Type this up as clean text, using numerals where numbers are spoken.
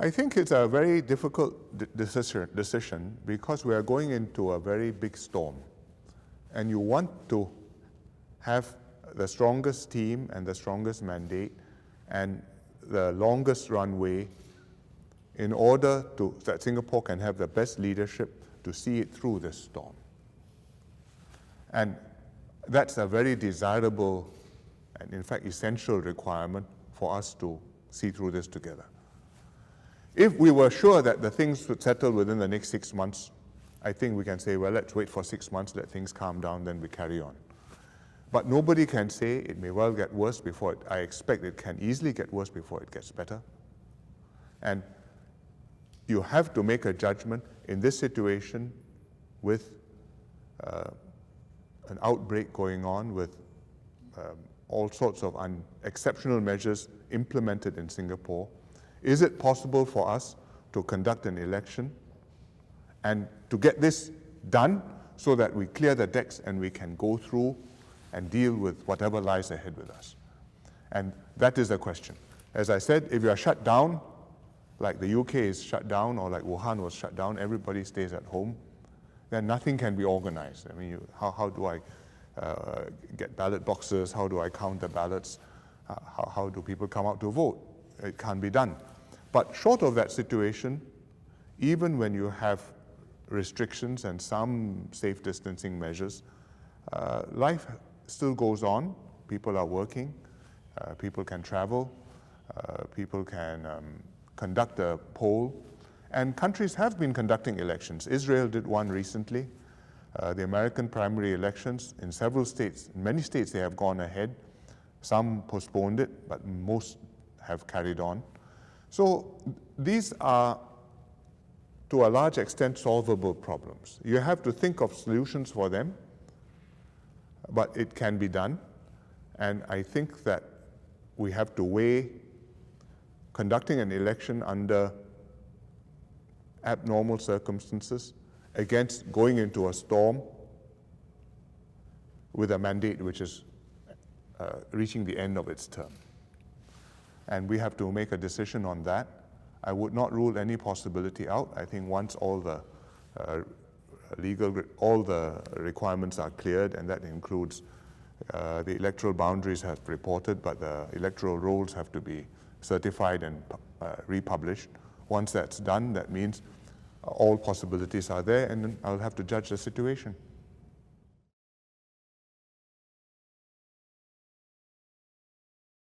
I think it's a very difficult decision because we are going into a very big storm. And you want to have the strongest team and the strongest mandate and the longest runway in order that Singapore can have the best leadership to see it through this storm. And that's a very desirable and in fact essential requirement for us to see through this together. If we were sure that the things would settle within the next 6 months, I think we can say, well, let's wait for 6 months, let things calm down, then we carry on. But nobody can say it may well get worse before it. I expect it can easily get worse before it gets better. And you have to make a judgment in this situation with an outbreak going on, with all sorts of exceptional measures implemented in Singapore. Is it possible for us to conduct an election and to get this done so that we clear the decks and we can go through and deal with whatever lies ahead with us? And that is the question. As I said, if you are shut down, like the UK is shut down or like Wuhan was shut down, everybody stays at home, then nothing can be organized. I mean, how do I get ballot boxes? How do I count the ballots? How do people come out to vote? It can't be done. But short of that situation, even when you have restrictions and some safe distancing measures, life still goes on. People are working, people can travel, people can conduct a poll, and countries have been conducting elections. Israel did one recently. The American primary elections in several states, in many states they have gone ahead. Some postponed it, but most have carried on. So these are, to a large extent, solvable problems. You have to think of solutions for them, but it can be done. And I think that we have to weigh conducting an election under abnormal circumstances against going into a storm with a mandate which is reaching the end of its term. And we have to make a decision on that. I would not rule any possibility out. I think once all the all the requirements are cleared, and that includes the electoral boundaries have reported, but the electoral rolls have to be certified and republished. Once that's done, that means all possibilities are there, and then I'll have to judge the situation.